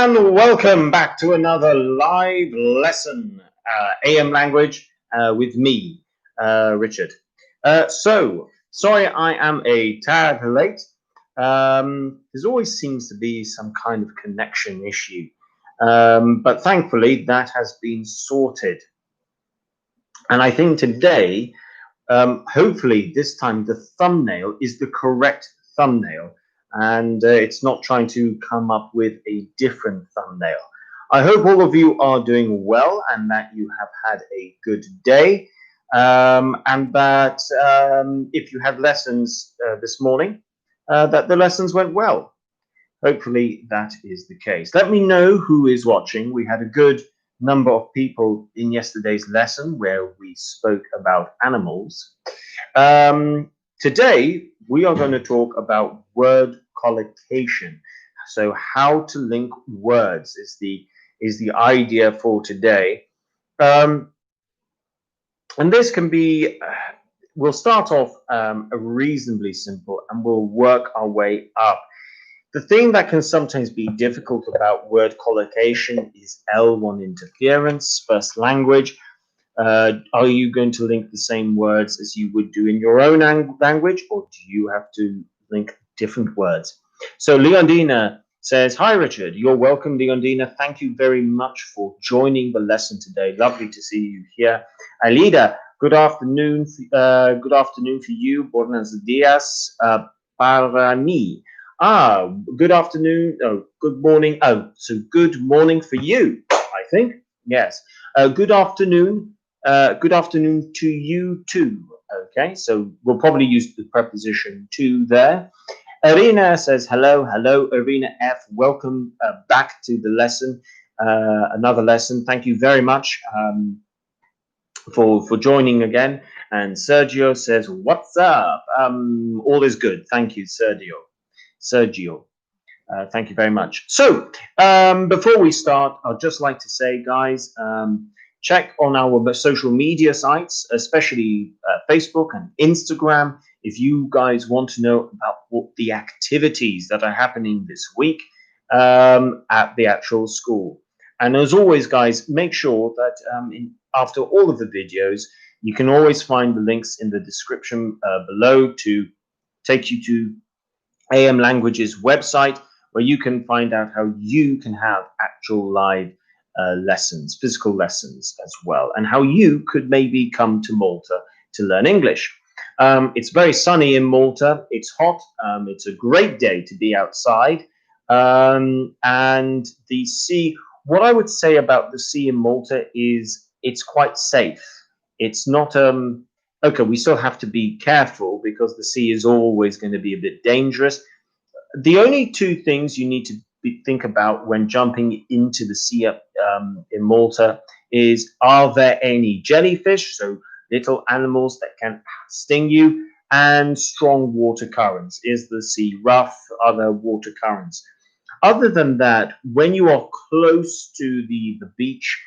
And welcome back to another live lesson, AM language, with me, Richard. Sorry I am a tad late. There always seems to be some kind of connection issue, but thankfully that has been sorted. And I think today, hopefully this time the thumbnail is the correct thumbnail, and it's not trying to come up with a different thumbnail. I hope all of you are doing well and that you have had a good day, and that if you had lessons this morning, that the lessons went well. Hopefully that is the case. Let me know who is watching. We had a good number of people in yesterday's lesson where we spoke about animals. Today, we are going to talk about word collocation. So how to link words is the idea for today. And this can be, we'll start off reasonably simple and we'll work our way up. The thing that can sometimes be difficult about word collocation is L1 interference, first language. Are you going to link the same words as you would do in your own language, or do you have to link different words? So Leondina says, hi, Richard. You're welcome, Leondina. Thank you very much for joining the lesson today. Lovely to see you here. Alida, good afternoon. Good afternoon for you. Buenos días para mí. Good afternoon. Oh, good morning. Oh, so good morning for you, I think. Yes. Good afternoon. Good afternoon to you too. Okay, so we'll probably use the preposition to there. Irina says hello, hello, Irina F. Welcome back to the lesson, another lesson. Thank you very much for joining again. And Sergio says, what's up? All is good. Thank you, Sergio. Thank you very much. So before we start, I'd just like to say, guys, check on our social media sites, especially Facebook and Instagram, if you guys want to know about what the activities that are happening this week at the actual school. And as always, guys, make sure that after all of the videos, you can always find the links in the description below to take you to AM Language's website, where you can find out how you can have actual live lessons, physical lessons as well, and how you could maybe come to Malta to learn English. It's very sunny in Malta. It's hot. It's a great day to be outside. And the sea, what I would say about the sea in Malta is it's quite safe. It's not, okay, we still have to be careful because the sea is always going to be a bit dangerous. The only two things you need to think about when jumping into the sea in Malta is, are there any jellyfish, so little animals that can sting you, and strong water currents? Is the sea rough? Are there water currents? Other than that, when you are close to the beach,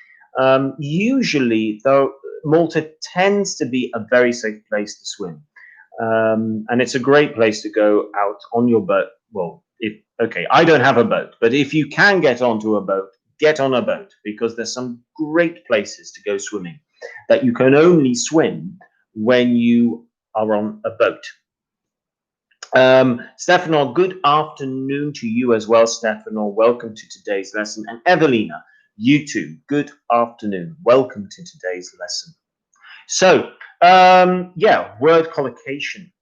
usually, though, Malta tends to be a very safe place to swim. And it's a great place to go out on your boat. Well, okay, I don't have a boat, but if you can get onto a boat, get on a boat, because there's some great places to go swimming that you can only swim when you are on a boat. Stefano, good afternoon to you as well, Stefano. Welcome to today's lesson. And Evelina, you too, good afternoon. Welcome to today's lesson. So, yeah, word collocation.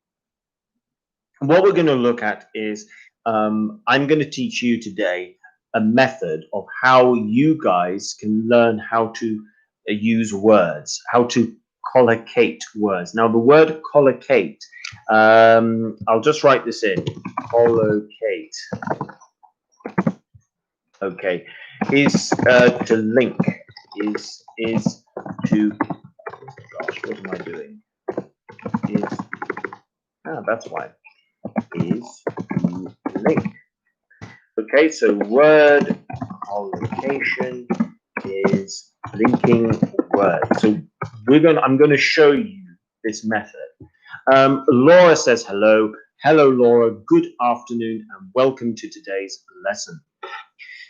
What we're going to look at is I'm going to teach you today a method of how you guys can learn how to use words, how to collocate words. Now, the word collocate, I'll just write this in. Collocate. Okay, is to link. Is to. Gosh, what am I doing? That's why. Is to link. Okay, so word collocation is linking words. So I'm going to show you this method. Laura says hello. Hello, Laura. Good afternoon and welcome to today's lesson.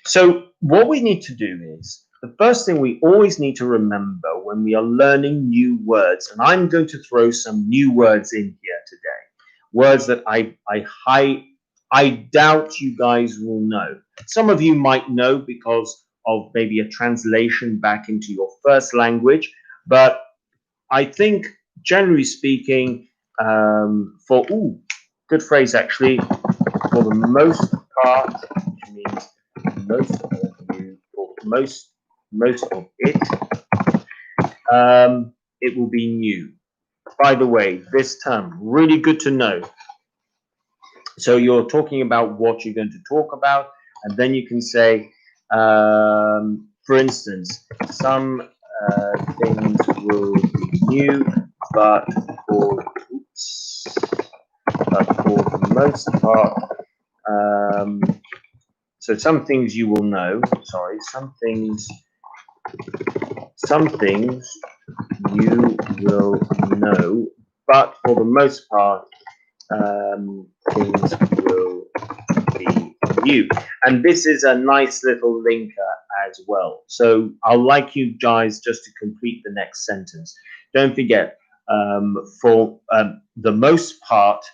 So what we need to do is, the first thing we always need to remember when we are learning new words, and I'm going to throw some new words in here today, words that I doubt you guys will know. Some of you might know because of maybe a translation back into your first language, but I think generally speaking, good phrase actually, for the most part, which means most of you, or most of it will be new. By the way, this term, really good to know. So you're talking about what you're going to talk about, and then you can say, for instance, some things will be new, but for the most part, so some things you will know. Sorry, some things you will know, but for the most part, things will be new. And this is a nice little linker as well. So I'll like you guys just to complete the next sentence. Don't forget, for the most part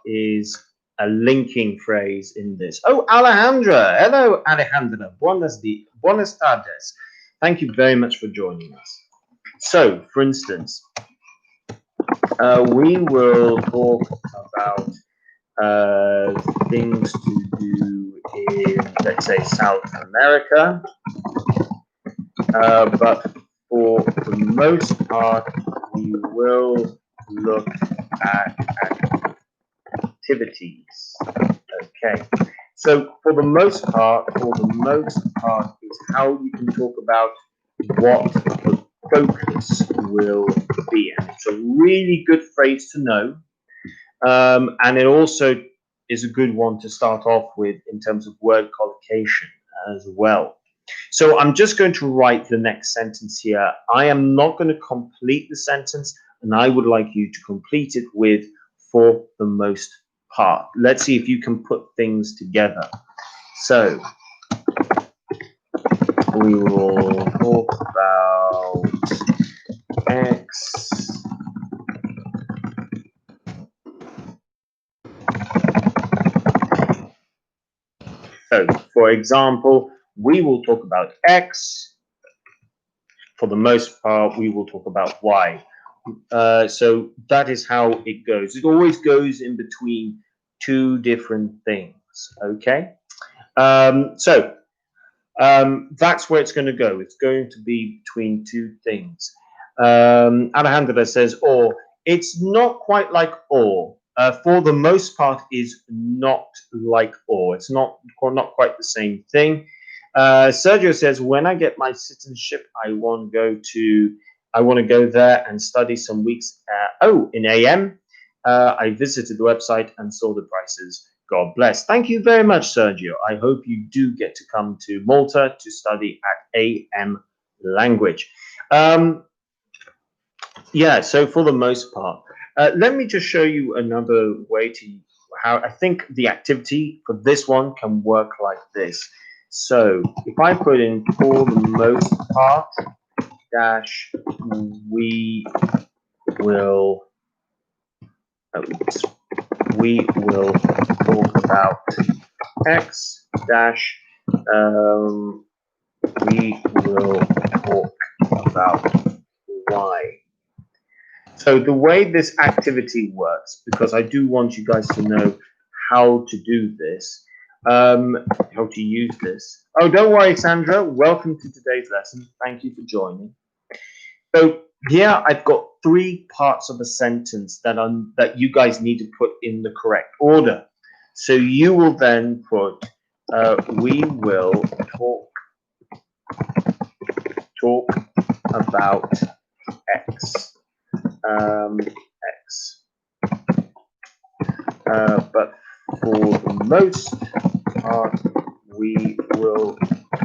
is a linking phrase in this. Oh, Alejandra. Hello, Alejandra. Buenas tardes. Thank you very much for joining us. So, for instance, we will talk about things to do in, let's say, South America, but for the most part, we will look at activities. Okay, so for the most part is how you can talk about what the focus will be. And it's a really good phrase to know. And it also is a good one to start off with in terms of word collocation as well. So I'm just going to write the next sentence here. I am not going to complete the sentence, and I would like you to complete it with for the most part. Let's see if you can put things together. So we will talk about X. So, for example, we will talk about X. For the most part, we will talk about Y. So that is how it goes. It always goes in between two different things, okay? That's where it's going to go. It's going to be between two things. Alejandra says, or. It's not quite like or. For the most part is not like or. It's not quite the same thing. Sergio says, when I get my citizenship, I want to go there and study some weeks. In AM, I visited the website and saw the prices. God bless. Thank you very much, Sergio. I hope you do get to come to Malta to study at AM language. Yeah, so for the most part, let me just show you another way to how I think the activity for this one can work like this. So if I put in for the most part dash, we will talk about X dash, we will talk about Y. So the way this activity works, because I do want you guys to know how to do this, how to use this. Oh, don't worry, Sandra. Welcome to today's lesson. Thank you for joining. So here I've got three parts of a sentence that you guys need to put in the correct order. So you will then put, we will talk about X. But for the most part, we will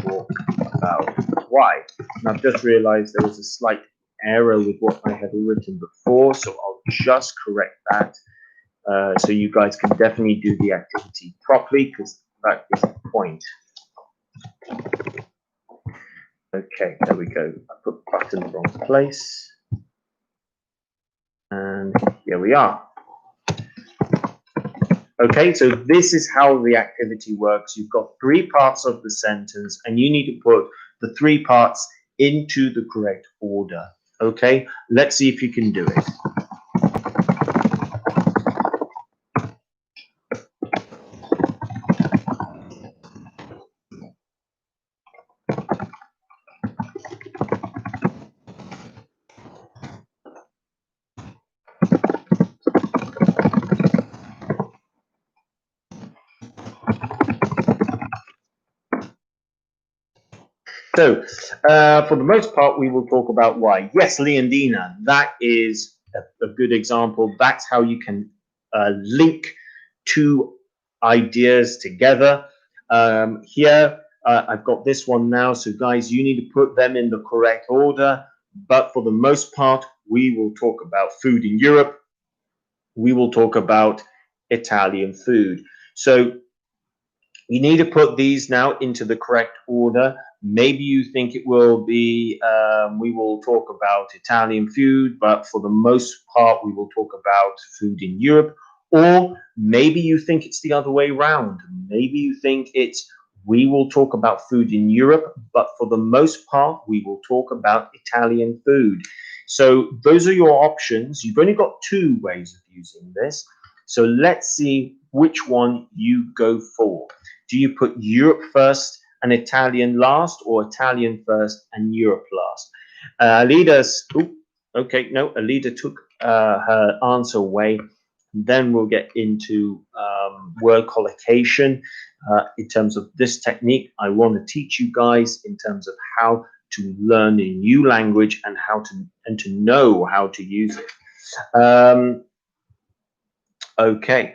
talk about Y. And I've just realized there was a slight error with what I had written before, so I'll just correct that. So you guys can definitely do the activity properly, because that is the point. Okay, there we go. I put but in the wrong place. And here we are. Okay, so this is how the activity works. You've got 3 parts of the sentence, and you need to put the 3 parts into the correct order. Okay, let's see if you can do it. So, for the most part, we will talk about why. Yes, Leondina, that is a good example. That's how you can link 2 ideas together. Here, I've got this one now. So, guys, you need to put them in the correct order. But for the most part, we will talk about food in Europe. We will talk about Italian food. So, you need to put these now into the correct order. Maybe you think it will be, we will talk about Italian food, but for the most part, we will talk about food in Europe. Or maybe you think it's the other way around. Maybe you think it's, we will talk about food in Europe, but for the most part, we will talk about Italian food. So those are your options. You've only got 2 ways of using this. So let's see which one you go for. Do you put Europe first and Italian last, or Italian first and Europe last? Alida took her answer away. Then we'll get into word collocation. In terms of this technique, I want to teach you guys in terms of how to learn a new language and how to know how to use it. Okay,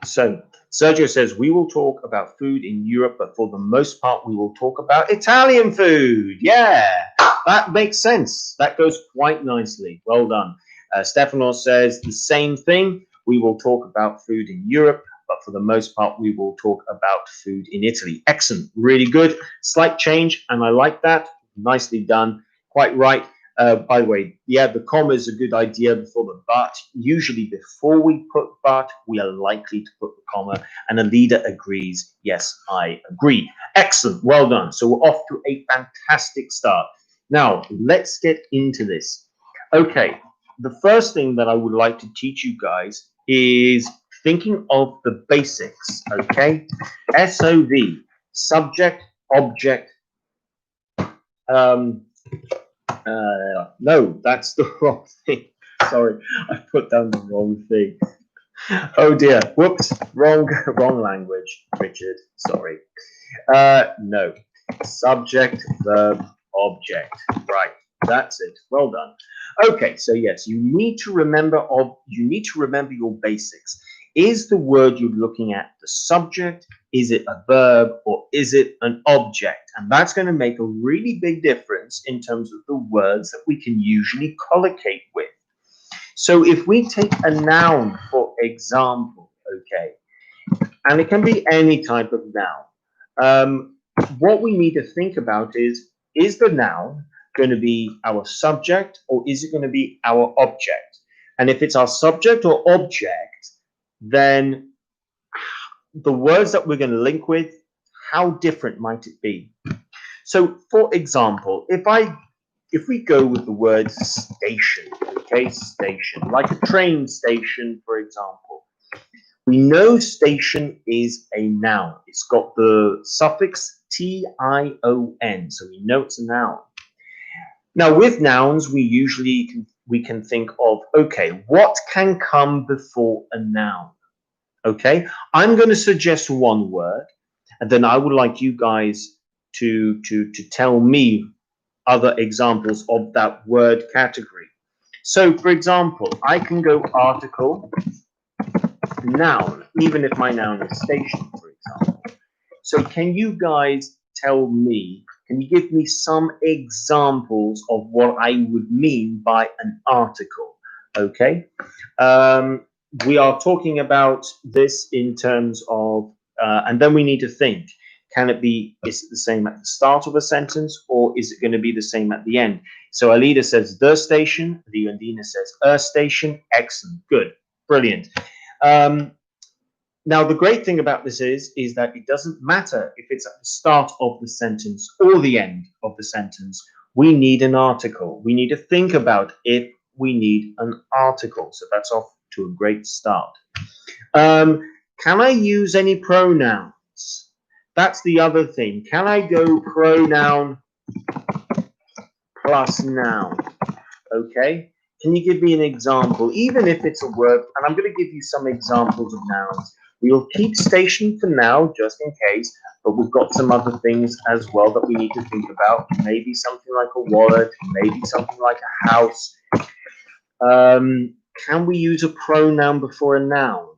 so Sergio says, we will talk about food in Europe, but for the most part, we will talk about Italian food. Yeah, that makes sense. That goes quite nicely. Well done. Stefano says the same thing. We will talk about food in Europe, but for the most part, we will talk about food in Italy. Excellent. Really good. Slight change, and I like that. Nicely done. Quite right. By the way, yeah, the comma is a good idea before the but. Usually before we put but, we are likely to put the comma, and Alida agrees. Yes, I agree. Excellent. Well done. So we're off to a fantastic start. Now, let's get into this. Okay, the first thing that I would like to teach you guys is thinking of the basics, okay? SOV, subject, object, no, that's the wrong thing. Sorry, I put down the wrong thing. Oh dear, whoops, wrong language, Richard, sorry. No, subject, verb, object, right, that's it, well done. Okay, so yes, you need to remember your basics. Is the word you're looking at the subject? Is it a verb, or is it an object? And that's going to make a really big difference in terms of the words that we can usually collocate with. So if we take a noun, for example, okay, and it can be any type of noun, what we need to think about is the noun going to be our subject, or is it going to be our object? And if it's our subject or object, then the words that we're going to link with, how different might it be? So, for example, if we go with the word station, okay, station, like a train station, for example, we know station is a noun. It's got the suffix tion, so we know it's a noun. Now, with nouns, we can think of, okay, what can come before a noun? Okay, I'm going to suggest one word, and then I would like you guys to tell me other examples of that word category. So, for example, I can go article, noun, even if my noun is station, for example. So, can you guys tell me? Can you give me some examples of what I would mean by an article? Okay. We are talking about this in terms of, and then we need to think, Can it be, is it the same at the start of a sentence, or is it going to be the same at the end? So Alida says the station, Leondina says a station. Excellent, good, brilliant. Now, the great thing about this is that it doesn't matter if it's at the start of the sentence or the end of the sentence. We need an article. We need to think about if we need an article. So that's off to a great start. Can I use any pronouns? That's the other thing. Can I go pronoun plus noun? Okay. Can you give me an example, even if it's a word? And I'm going to give you some examples of nouns. We'll keep station for now, just in case, but we've got some other things as well that we need to think about. Maybe something like a wallet, maybe something like a house. Can we use a pronoun before a noun?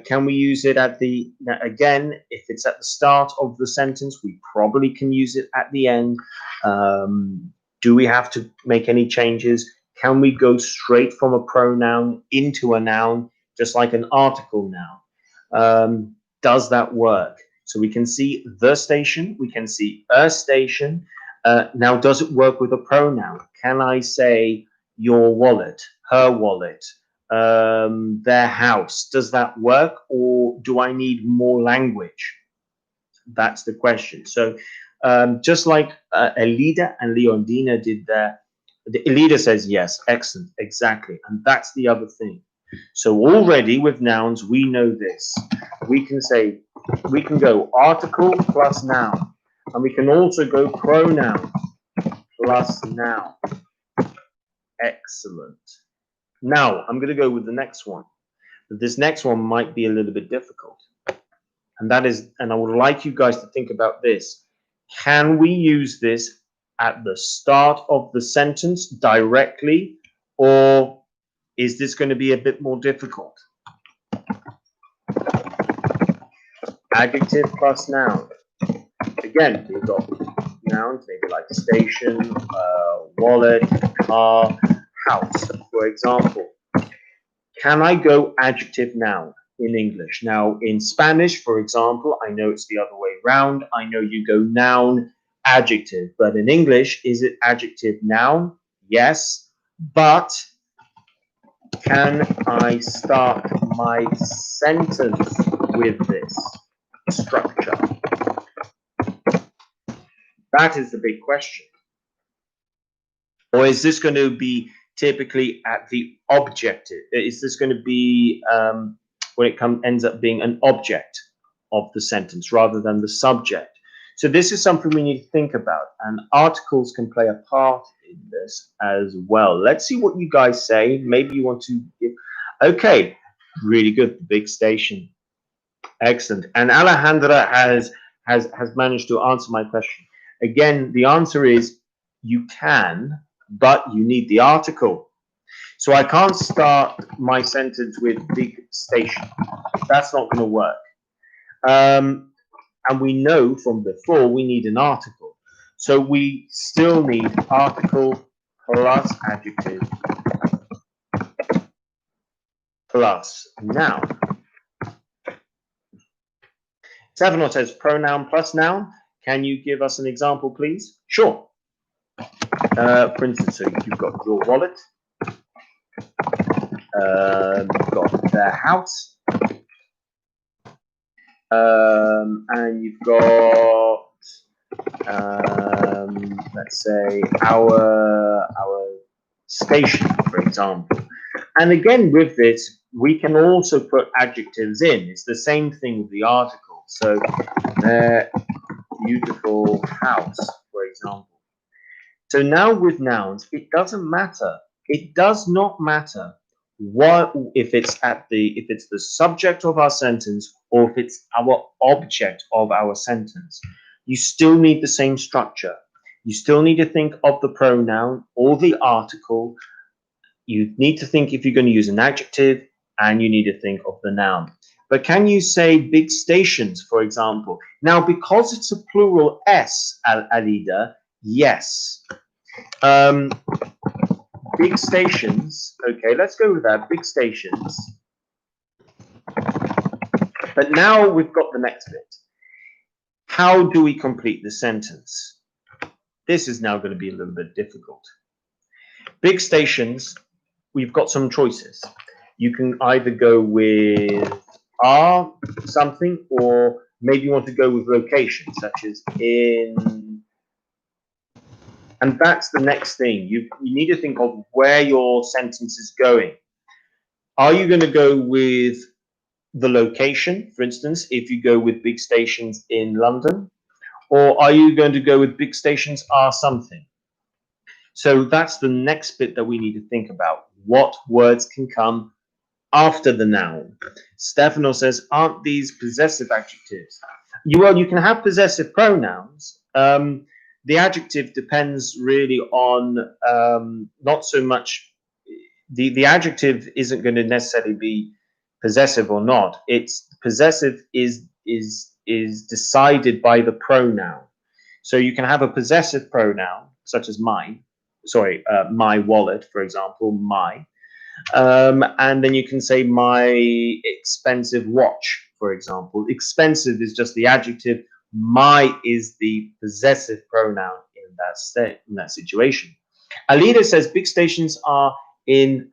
Can we use it at the, again, if it's at the start of the sentence, we probably can use it at the end. Do we have to make any changes? Can we go straight from a pronoun into a noun, just like an article noun? Does that work? So we can see the station, we can see a station. Now, does it work with a pronoun? Can I say your wallet, her wallet, their house? Does that work, or do I need more language? That's the question. So just like Elida and Leondina did there, Elida says yes, excellent, exactly. And that's the other thing. So already with nouns, we know this. We can say, we can go article plus noun, and we can also go pronoun plus noun. Excellent. Now, I'm going to go with the next one. But this next one might be a little bit difficult. And that is, and I would like you guys to think about this. Can we use this at the start of the sentence directly, or is this going to be a bit more difficult? Adjective plus noun. Again, we've got nouns, maybe like station, wallet, car, house, for example. Can I go adjective noun in English? Now, in Spanish, for example, I know it's the other way around. I know you go noun, adjective. But in English, is it adjective noun? Yes. But can I start my sentence with this structure? That is the big question. Or is this going to be typically at the objective? Is this going to be when it ends up being an object of the sentence rather than the subject? So this is something we need to think about, and articles can play a part in this as well. Let's see what you guys say. Maybe you want to give. Okay, really good. Big station. Excellent. And Alejandra has managed to answer my question. Again, the answer is you can, but you need the article. So I can't start my sentence with big station. That's not going to work. And we know from before we need an article. So we still need article plus adjective plus noun. Savano says pronoun plus noun. Can you give us an example, please? Sure. For instance, so you've got your wallet, you've got their house, and you've got, let's say, our station, for example. And again, with this, we can also put adjectives in. It's the same thing with the article. So, their beautiful house, for example. So now with nouns, it doesn't matter. It does not matter what if it's the subject of our sentence or if it's our object of our sentence. You still need the same structure. You still need to think of the pronoun or the article. You need to think if you're going to use an adjective, and you need to think of the noun. But can you say big stations, for example? Now, because it's a plural S, Alida, yes. Big stations, okay, let's go with that, big stations. But now we've got the next bit. How do we complete the sentence? This is now going to be a little bit difficult. Big stations, we've got some choices. You can either go with are something, or maybe you want to go with location, such as in. And that's the next thing. You need to think of where your sentence is going. Are you going to go with the location, for instance, if you go with big stations in London? Or are you going to go with big stations are something? So that's the next bit that we need to think about. What words can come after the noun? Stefano says, aren't these possessive adjectives? Well, you can have possessive pronouns. The adjective depends really on not so much, the adjective isn't going to necessarily be possessive or not. It's possessive is decided by the pronoun. So you can have a possessive pronoun such as my wallet, for example, my, and then you can say my expensive watch, for example. Expensive is just the adjective. My is the possessive pronoun in that situation. Alida says big stations are in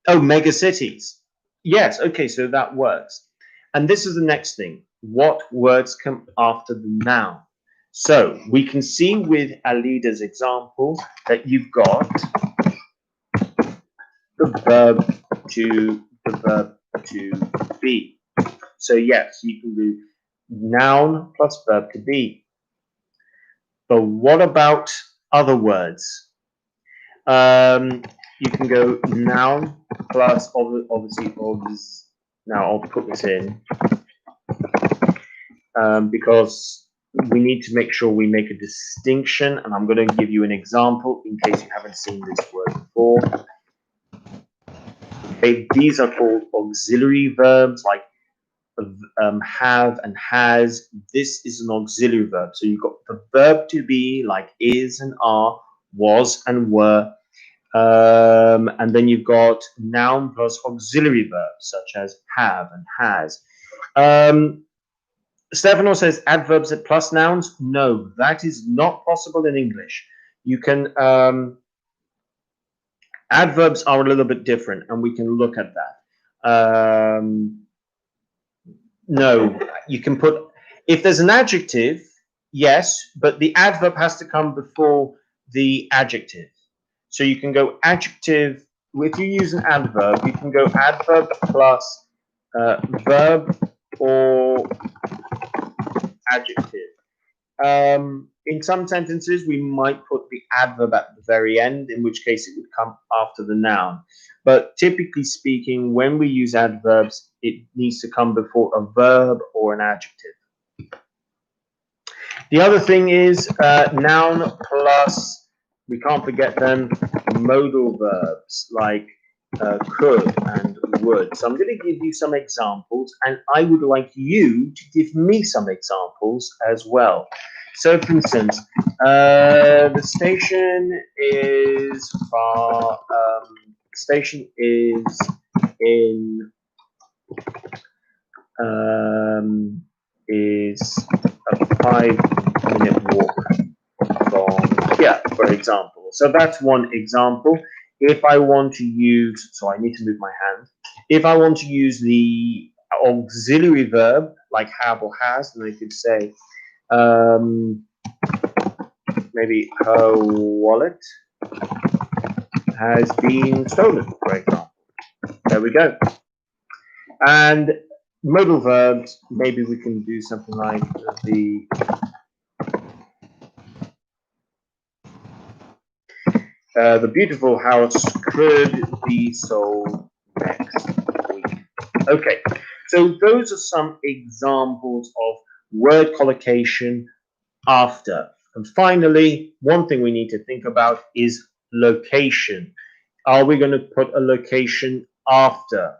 mega cities. Yes, okay, so that works. And this is the next thing. What words come after the noun? So we can see with Alida's example that you've got the verb to be. So yes, you can do noun plus verb to be. But what about other words? You can go noun plus obviously now I'll put this in because we need to make sure we make a distinction, and I'm going to give you an example in case you haven't seen this word before. Okay, these are called auxiliary verbs like have and has. This is an auxiliary verb. So you've got the verb to be like is and are, was and were. And then you've got noun plus auxiliary verbs such as have and has. Stefano says adverbs at plus nouns. No, that is not possible in English. You can adverbs are a little bit different, and we can look at that. No, you can put if there's an adjective, yes, but the adverb has to come before the adjective. So you can go adjective. If you use an adverb, you can go adverb plus verb or adjective. In some sentences, we might put the adverb at the very end, in which case it would come after the noun. But typically speaking, when we use adverbs, it needs to come before a verb or an adjective. The other thing is noun plus, we can't forget them, modal verbs like could and would. So I'm going to give you some examples, and I would like you to give me some examples as well. So, for instance, the station is far. Station is in. Is a 5-minute walk from here, for example. So that's one example. If I want to use, so I need to move my hand. If I want to use the auxiliary verb like have or has, then I could say maybe her wallet has been stolen, for example. There we go. And modal verbs, maybe we can do something like the beautiful house could be sold next week. Okay, so those are some examples of word collocation after. And finally, one thing we need to think about is location. Are we going to put a location after?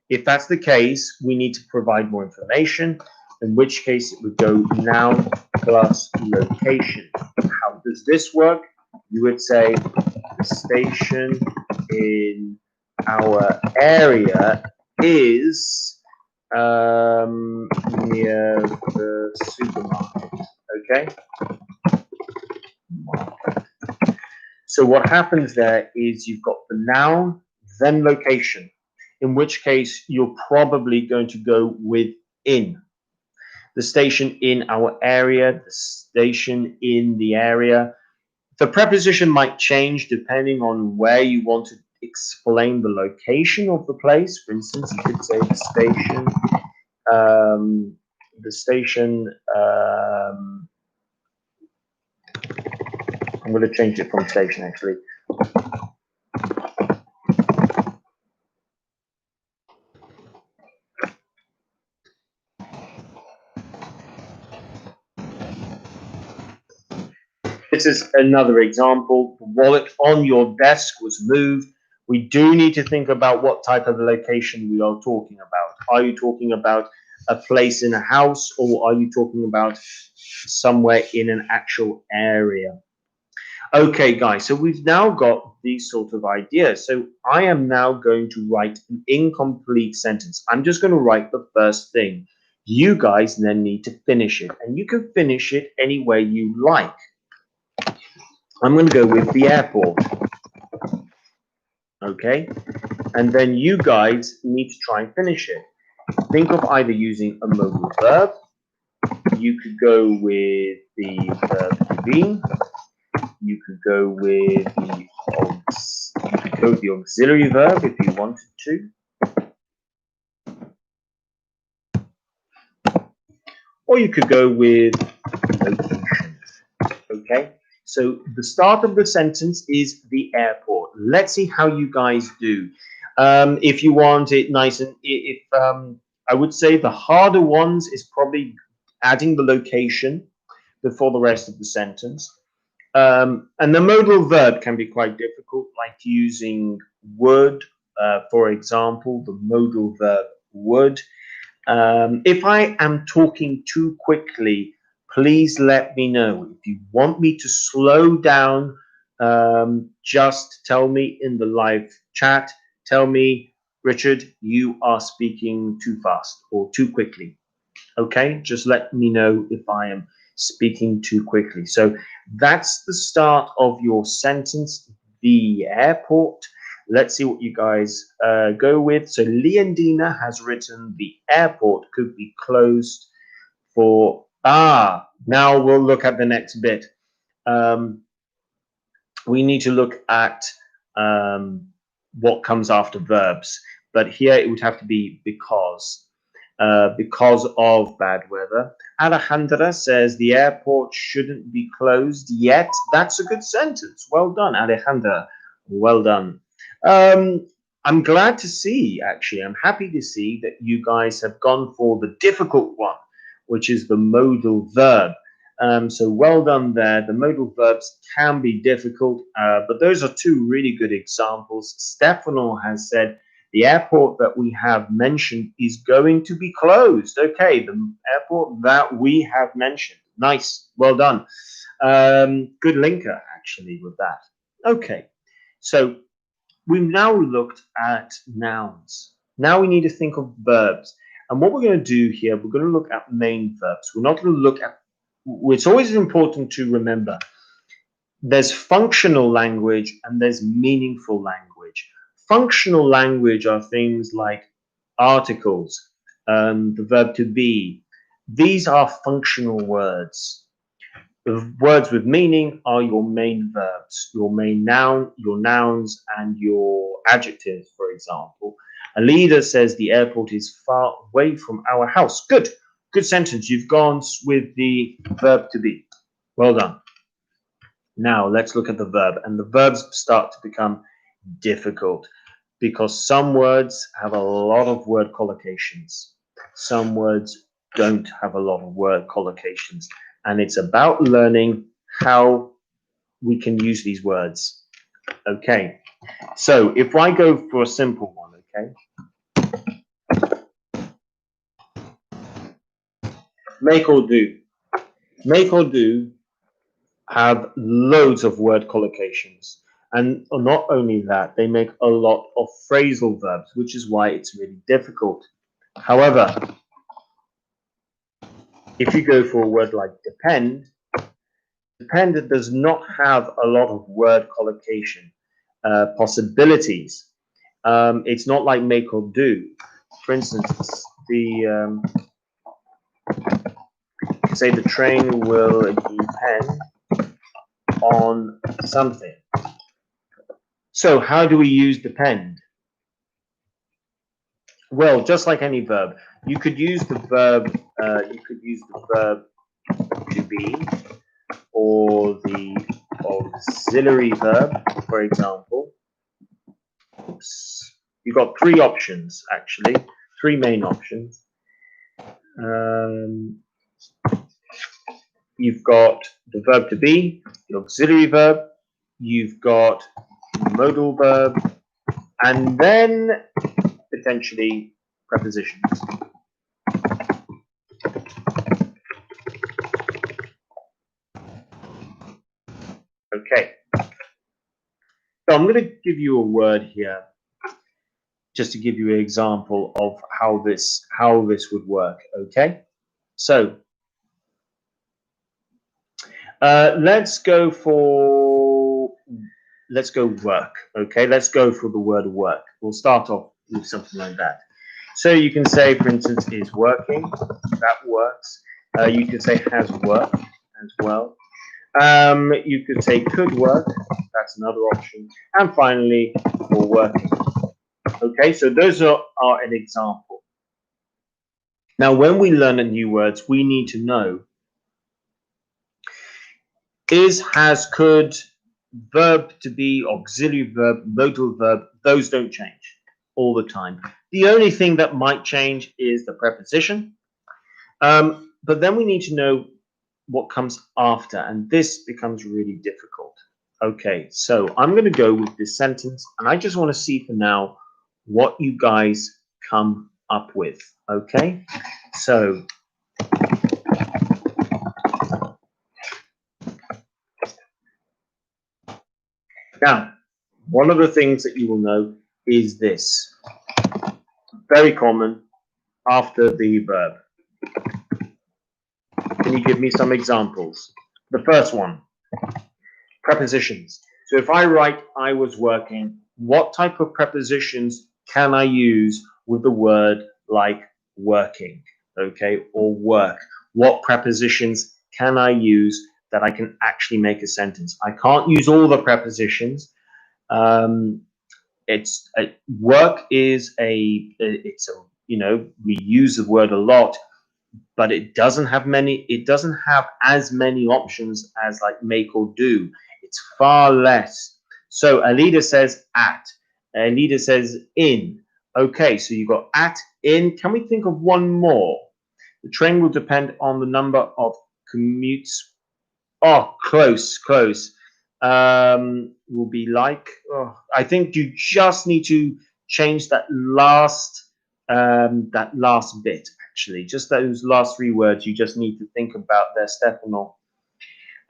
If that's the case, we need to provide more information, in which case it would go noun plus location. How does this work? You would say the station in our area is near the supermarket. Okay. So what happens there is you've got the noun, then location, in which case you're probably going to go with in. The station in our area, the station in the area. The preposition might change depending on where you want to explain the location of the place. For instance, you could say the station, I'm going to change it from station actually. This is another example. The wallet on your desk was moved. We do need to think about what type of location we are talking about. Are you talking about a place in a house, or are you talking about somewhere in an actual area? Okay, guys, so we've now got these sort of ideas. So I am now going to write an incomplete sentence. I'm just going to write the first thing. You guys then need to finish it, and you can finish it any way you like. I'm going to go with the airport. Okay, and then you guys need to try and finish it. Think of either using a modal verb. You could go with the verb to be. You could go with the auxiliary verb if you wanted to. Or you could go with location. Okay, so the start of the sentence is the airport. Let's see how you guys do. If you want it nice and I would say the harder ones is probably adding the location before the rest of the sentence. And the modal verb can be quite difficult, like using would, for example, the modal verb would. If I am talking too quickly, please let me know. If you want me to slow down, just tell me in the live chat. Tell me, Richard, you are speaking too fast or too quickly. Okay, just let me know if I am speaking too quickly. So that's the start of your sentence, the airport. Let's see what you guys go with. So Leondina has written the airport could be closed for, now we'll look at the next bit. We need to look at what comes after verbs. But here it would have to be because of bad weather. Alejandra says the airport shouldn't be closed yet. That's a good sentence. Well done, Alejandra. Well done. I'm glad to see, actually, I'm happy to see that you guys have gone for the difficult one, which is the modal verb. So well done there. The modal verbs can be difficult, but those are two really good examples. Stefano has said, the airport that we have mentioned is going to be closed. Okay, the airport that we have mentioned. Nice, well done. Good linker, actually, with that. Okay, so we've now looked at nouns. Now we need to think of verbs. And what we're going to do here, we're going to look at main verbs. We're not going to look at, it's always important to remember, there's functional language and there's meaningful language. Functional language are things like articles, the verb to be. These are functional words. The words with meaning are your main verbs, your main noun, your nouns, and your adjectives, for example. A leader says the airport is far away from our house. Good, good sentence. You've gone with the verb to be. Well done. Now let's look at the verb, and the verbs start to become difficult because some words have a lot of word collocations. Some words don't have a lot of word collocations, and it's about learning how we can use these words. Okay, so if I go for a simple one, okay, make or do. Make or do have loads of word collocations. And not only that, they make a lot of phrasal verbs, which is why it's really difficult. However, if you go for a word like depend, depend does not have a lot of word collocation possibilities. It's not like make or do. For instance, say the train will depend on something. So how do we use depend? Well, just like any verb, you could use the verb. You could use the verb to be or the auxiliary verb, for example. Oops. You've got three options actually, three main options. You've got the verb to be, the auxiliary verb. You've got modal verb, and then potentially prepositions. Okay. So I'm going to give you a word here, just to give you an example of how this would work. Okay. So let's go work. Okay. Let's go for the word work. We'll start off with something like that. So you can say, for instance, is working. That works. You could say has worked as well. You could say could work. That's another option. And finally, for working. Okay, so those are an example. Now, when we learn new words, we need to know is, has, could, verb to be, auxiliary verb, modal verb, those don't change all the time. The only thing that might change is the preposition. But then we need to know what comes after, and this becomes really difficult. Okay, so I'm going to go with this sentence, and I just want to see for now what you guys come up with. Okay, so now one of the things that you will know is this, very common after the verb. Can you give me some examples? The first one, prepositions. So if I write I was working, what type of prepositions can I use with the word like working, okay, or work? What prepositions can I use that I can actually make a sentence? I can't use all the prepositions. Work is we use the word a lot, but it doesn't have as many options as like make or do. It's far less. So a leader says at, a leader says in. Okay, so you've got at, in. Can we think of one more? The train will depend on the number of commutes. Oh, close. Will be like, I think you just need to change that last bit, actually. Just those last three words, you just need to think about there, Stefano.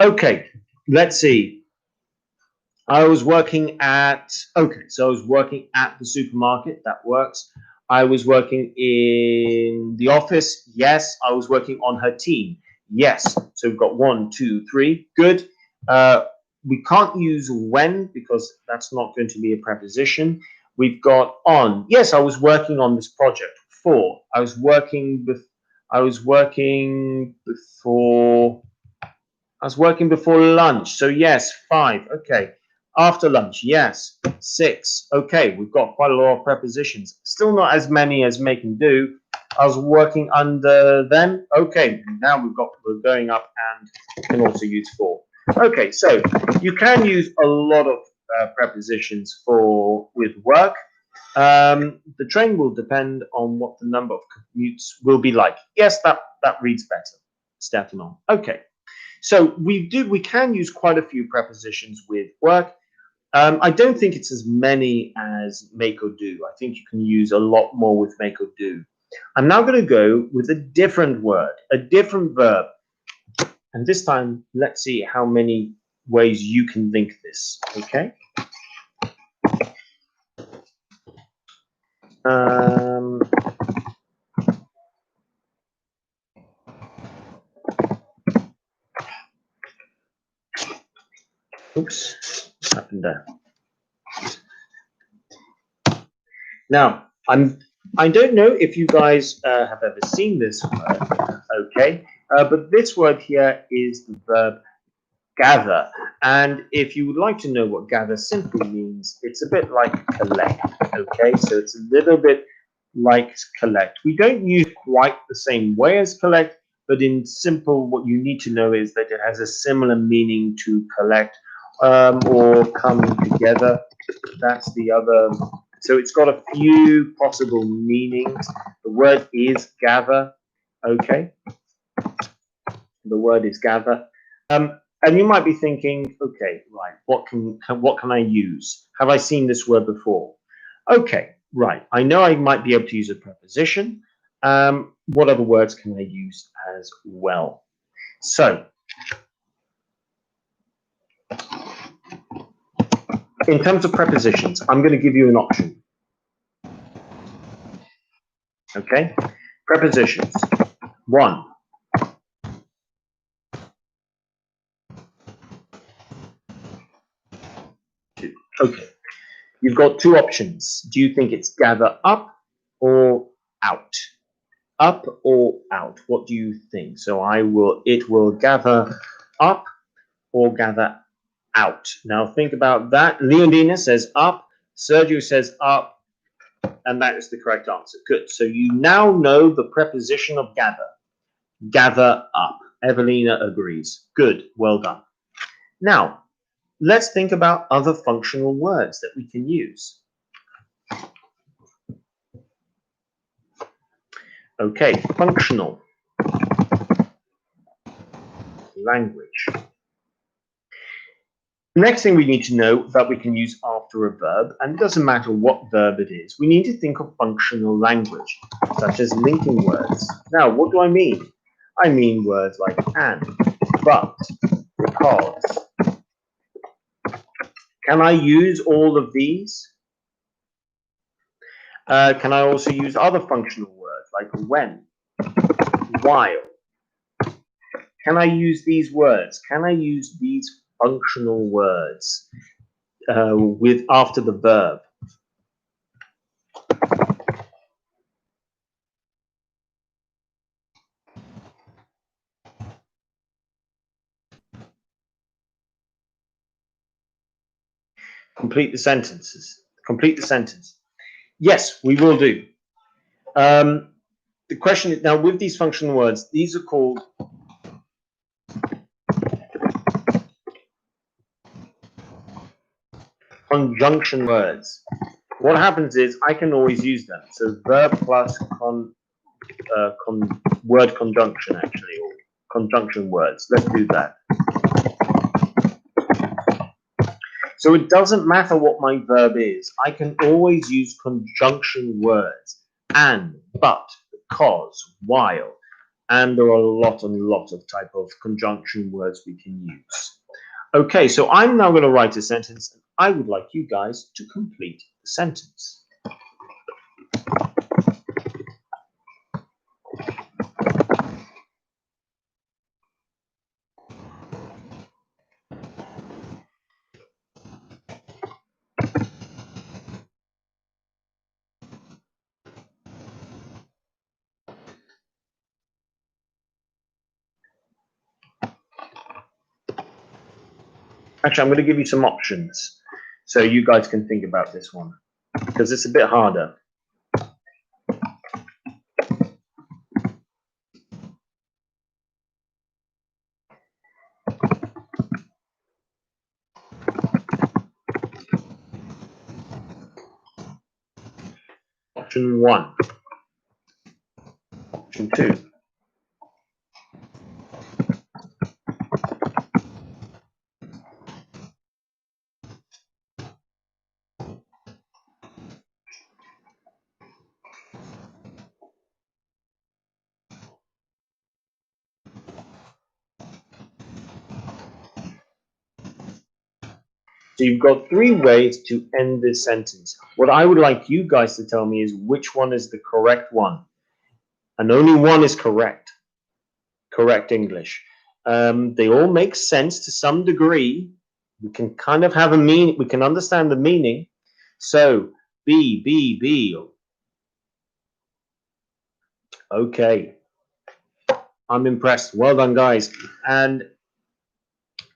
Okay, let's see. I was working at the supermarket. That works. I was working in the office. Yes. I was working on her team. Yes. So we've got 1, 2, 3. Good. We can't use when because that's not going to be a preposition. We've got on. Yes, I was working on this project. 4. I was working before lunch. So yes, 5. Okay. After lunch, yes. 6. Okay, we've got quite a lot of prepositions. Still not as many as make and do. I was working under them. Okay, now we're going up and can also use 4. Okay, so you can use a lot of prepositions with work. The train will depend on what the number of commutes will be like. Yes, that reads better, Stefano. Okay, so we can use quite a few prepositions with work. I don't think it's as many as make or do. I think you can use a lot more with make or do. I'm now going to go with a different word, a different verb. And this time, let's see how many ways you can think this, okay? there. Now, I don't know if you guys have ever seen this word, okay? But this word here is the verb gather. And if you would like to know what gather simply means, it's a bit like collect, okay? So it's a little bit like collect. We don't use quite the same way as collect, but in simple, what you need to know is that it has a similar meaning to collect or come together. That's the other. So it's got a few possible meanings. The word is gather, okay? The word is gather. And you might be thinking, okay, right, what can I use? Have I seen this word before? Okay, right. I know I might be able to use a preposition. What other words can I use as well? So, in terms of prepositions, I'm going to give you an option. Okay, prepositions. 1. Okay, you've got 2 options. Do you think it's gather up or out? Up or out? What do you think? So it will gather up or gather out. Now think about that. Leondina says up, Sergio says up, and that is the correct answer. Good. So you now know the preposition of gather. Gather up. Evelina agrees. Good. Well done. Now, let's think about other functional words that we can use. Okay, functional language. The next thing we need to know that we can use after a verb, and it doesn't matter what verb it is, we need to think of functional language, such as linking words. Now, what do I mean? I mean words like and, but, because. Can I use all of these? Can I also use other functional words like when, while? Can I use these words? Can I use these functional words with after the verb? Complete the sentences. Complete the sentence. Yes, we will do. The question is now with these functional words, these are called conjunction words. What happens is I can always use them. So verb plus word conjunction actually, or conjunction words. Let's do that. So it doesn't matter what my verb is. I can always use conjunction words. And, but, because, while. And there are a lot and lots of type of conjunction words we can use. Okay, so I'm now going to write a sentence, and I would like you guys to complete the sentence. Actually, I'm going to give you some options so you guys can think about this one because it's a bit harder. Option 1. Option 2. So you've got 3 ways to end this sentence. What I would like you guys to tell me is which one is the correct one. And only one is correct. Correct English. They all make sense to some degree, We can kind of have a meaning. We can understand the meaning. So be. Okay. I'm impressed. Well done, guys. And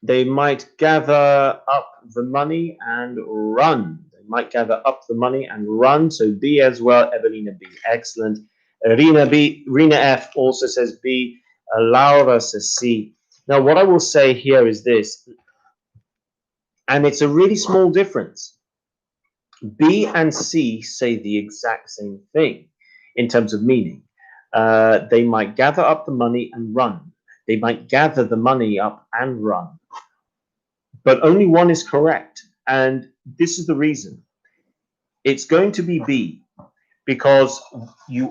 they might gather up the money and run. They might gather up the money and run. So B as well. Evelina B. Excellent. Rena F also says B. Laura says C. Now, what I will say here is this, and it's a really small difference. B and C say the exact same thing in terms of meaning. They might gather up the money and run. They might gather the money up and run. But only one is correct. And this is the reason. It's going to be B, because you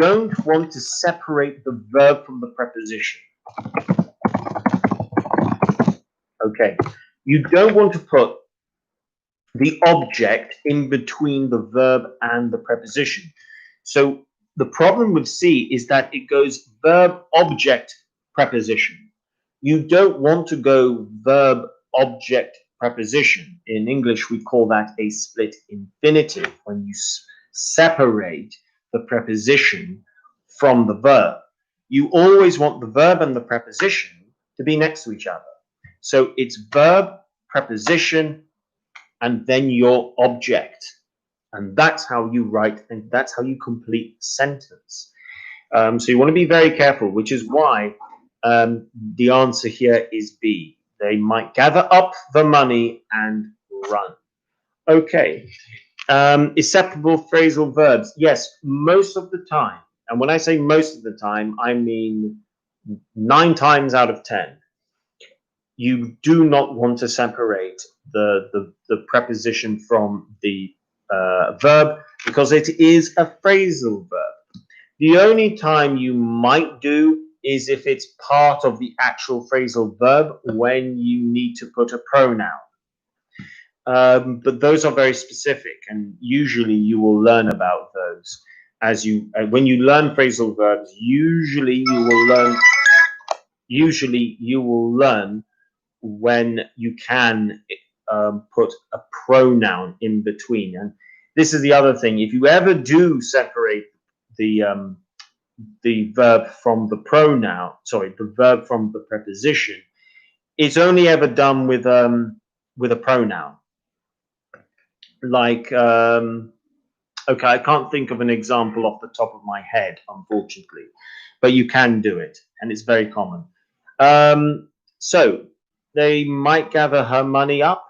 don't want to separate the verb from the preposition. Okay. You don't want to put the object in between the verb and the preposition. So the problem with C is that it goes verb, object, preposition. You don't want to go verb, object, preposition. In English, we call that a split infinitive, when you separate the preposition from the verb. You always want the verb and the preposition to be next to each other. So it's verb, preposition, and then your object. And that's how you write, and that's how you complete the sentence. So you want to be very careful, which is why the answer here is B. They might gather up the money and run. Okay. Inseparable phrasal verbs. Yes, most of the time. And when I say most of the time, I mean 9 times out of 10. You do not want to separate the preposition from the verb, because it is a phrasal verb. The only time you might do is if it's part of the actual phrasal verb, when you need to put a pronoun. But those are very specific, and usually you will learn about those as when you learn phrasal verbs. Usually you will learn when you can put a pronoun in between. And this is the other thing. If you ever do separate the verb from the pronoun, the verb from the preposition, it's only ever done with a pronoun. Like, okay, I can't think of an example off the top of my head, unfortunately, but you can do it, and it's very common. So they might gather her money up.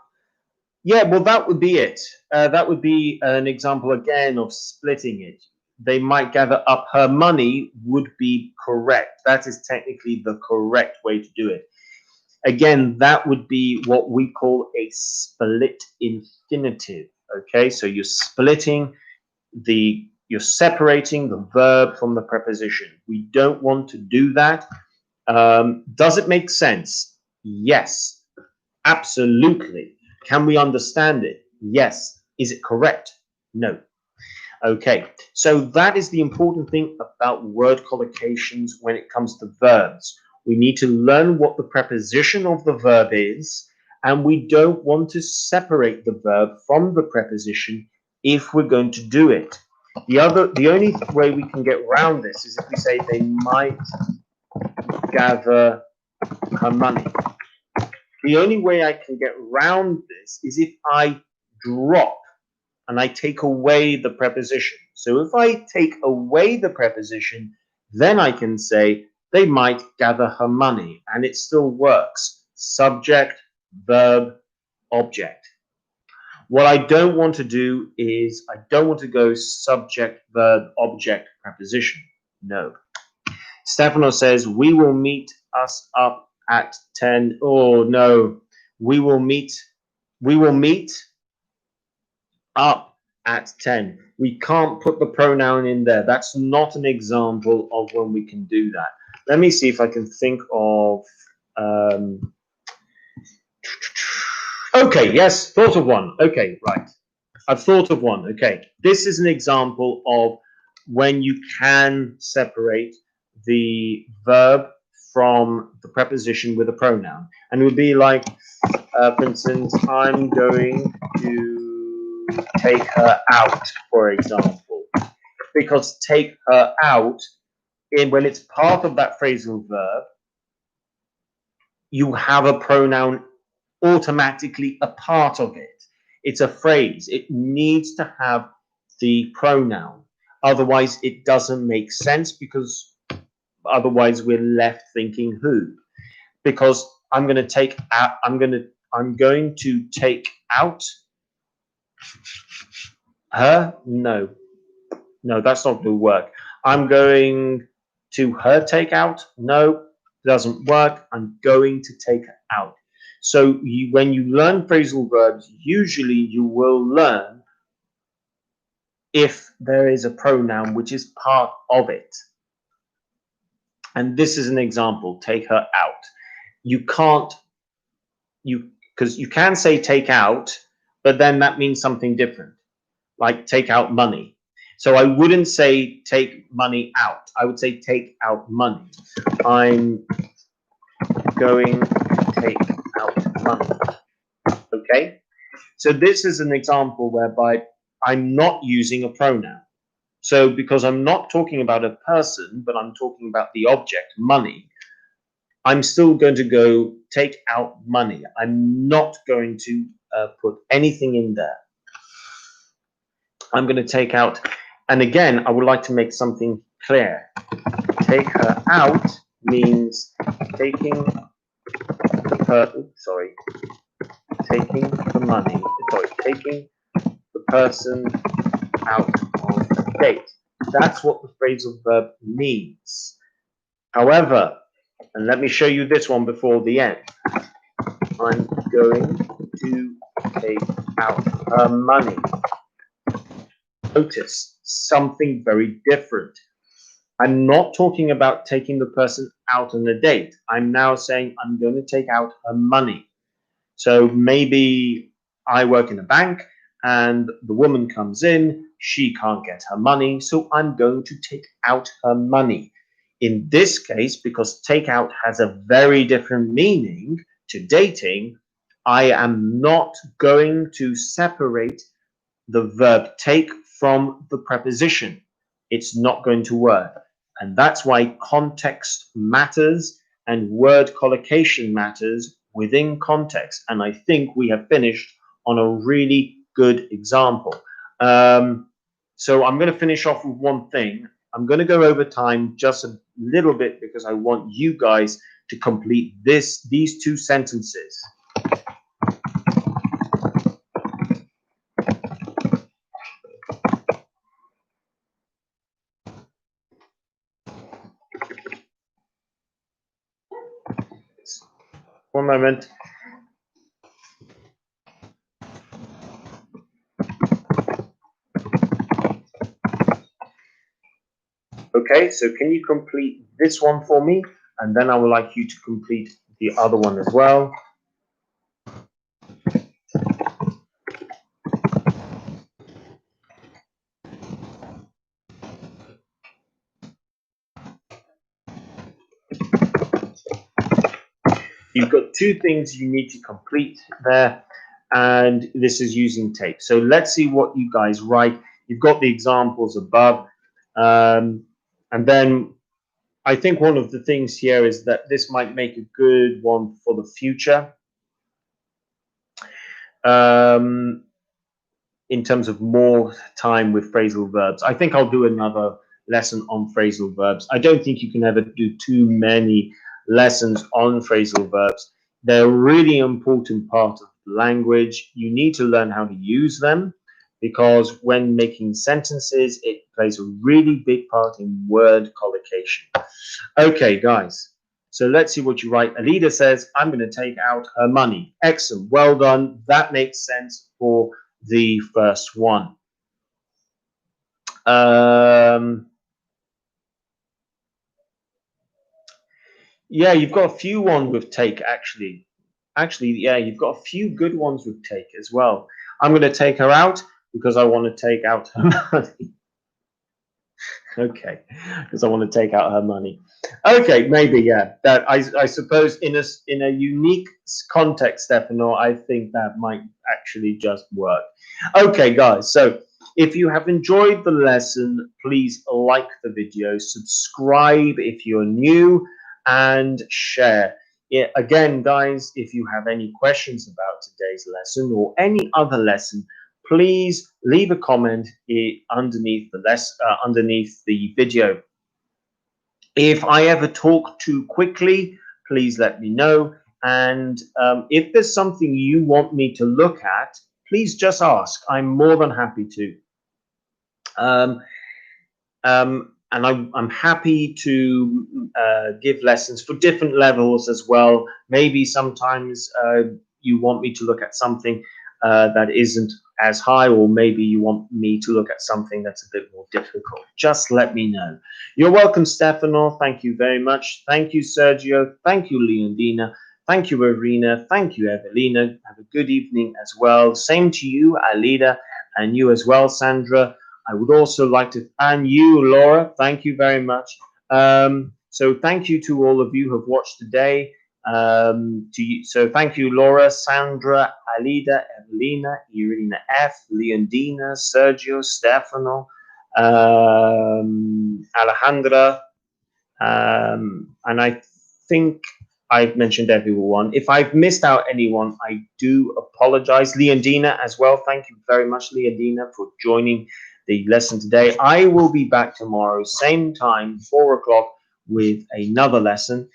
Yeah, well, that would be it. That would be an example again of splitting it. They might gather up her money would be correct. That is technically the correct way to do it. Again, that would be what we call a split infinitive. Okay, so you're separating the verb from the preposition. We don't want to do that. Does it make sense? Yes, absolutely. Can we understand it? Yes. Is it correct? No. Okay, so that is the important thing about word collocations when it comes to verbs. We need to learn what the preposition of the verb is, and we don't want to separate the verb from the preposition if we're going to do it. The only way we can get around this is if we say they might gather her money. The only way I can get around this is if I drop and I take away the preposition. So if I take away the preposition, then I can say they might gather her money, and it still works. Subject, verb, object. What I don't want to do is I don't want to go subject, verb, object, preposition. No. Stefano says, we will meet us up at 10. Oh, no. We will meet up at 10. We can't put the pronoun in there. That's not an example of when we can do that. Let me see if I can think of... Okay, yes, thought of one. Okay, right. I've thought of one. Okay, this is an example of when you can separate the verb from the preposition with a pronoun. And it would be like, For instance, I'm going to take her out, for example, because take her out, when it's part of that phrasal verb, you have a pronoun automatically a part of it. It's a phrase. It needs to have the pronoun. Otherwise, it doesn't make sense, because otherwise we're left thinking who. Because I'm going to take out, I'm going to take out her. No, that's not going to work. I'm going to her take out. No, doesn't work. I'm going to take her out. So when you learn phrasal verbs, usually you will learn if there is a pronoun which is part of it. And this is an example, take her out. You can't, because you can say take out, but then that means something different, like take out money. So I wouldn't say take money out. I would say take out money. I'm going to take out money. Okay? So this is an example whereby I'm not using a pronoun. So because I'm not talking about a person, but I'm talking about the object, money, I'm still going to go take out money. I'm not going to put anything in there. I'm going to take out, and again, I would like to make something clear. Take her out means taking taking the person out of the date. That's what the phrasal verb means. However, and let me show you this one before the end. I'm going to take out her money. Notice something very different. I'm not talking about taking the person out on a date. I'm now saying I'm going to take out her money. So maybe I work in a bank and the woman comes in, she can't get her money, so I'm going to take out her money. In this case, because take out has a very different meaning to dating, I am not going to separate the verb take from the preposition. It's not going to work. And that's why context matters and word collocation matters within context. And I think we have finished on a really good example. So I'm going to finish off with one thing. I'm going to go over time just a little bit because I want you guys to complete these two sentences. One moment. Okay, so can you complete this one for me? And then I would like you to complete the other one as well. You've got two things you need to complete there, and this is using tape. So let's see what you guys write. You've got the examples above, and then I think one of the things here is that this might make a good one for the future. In terms of more time with phrasal verbs. I think I'll do another lesson on phrasal verbs. I don't think you can ever do too many lessons on phrasal verbs. They're a really important part of the language. You need to learn how to use them because when making sentences, it plays a really big part in word collocation. Okay, guys. So let's see what you write. Alida says, I'm going to take out her money. Excellent. Well done. That makes sense for the first one. Yeah, you've got a few ones with take, actually. Yeah, you've got a few good ones with take as well. I'm going to take her out because I want to take out her money. Okay, because I want to take out her money. Okay, maybe, yeah. That I suppose in a unique context, Stefano, I think that might actually just work. Okay, guys. So if you have enjoyed the lesson, please like the video, subscribe if you're new, and share. Yeah, again, guys, if you have any questions about today's lesson or any other lesson, please leave a comment underneath underneath the video. If I ever talk too quickly, please let me know. And if there's something you want me to look at, please just ask. I'm more than happy to. Um, and I'm happy to give lessons for different levels as well. Maybe sometimes you want me to look at something that isn't as high, or maybe you want me to look at something that's a bit more difficult. Just let me know. You're welcome, Stefano. Thank you very much. Thank you, Sergio. Thank you, Leondina. Thank you, Irina. Thank you, Evelina. Have a good evening as well. Same to you, Alida, and you as well, Sandra. I would also like to, and you, Laura, thank you very much. So thank you to all of you who have watched today. So thank you, Laura, Sandra, Alida, Evelina, Irina F, Leondina, Sergio, Stefano, Alejandra, and I think I've mentioned everyone. If I've missed out anyone, I do apologize. Leondina as well. Thank you very much, Leondina, for joining the lesson today. I will be back tomorrow, same time, 4 o'clock, with another lesson.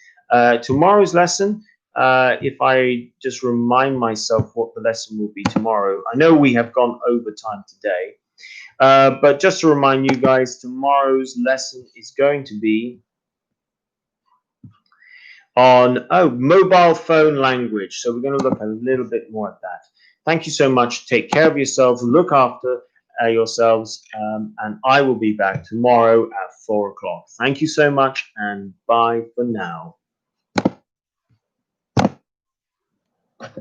Tomorrow's lesson, if I just remind myself what the lesson will be tomorrow. I know we have gone over time today, but just to remind you guys, tomorrow's lesson is going to be on mobile phone language. So we're going to look a little bit more at that. Thank you so much. Take care of yourselves. Look after yourselves. And I will be back tomorrow at 4 o'clock. Thank you so much, and bye for now.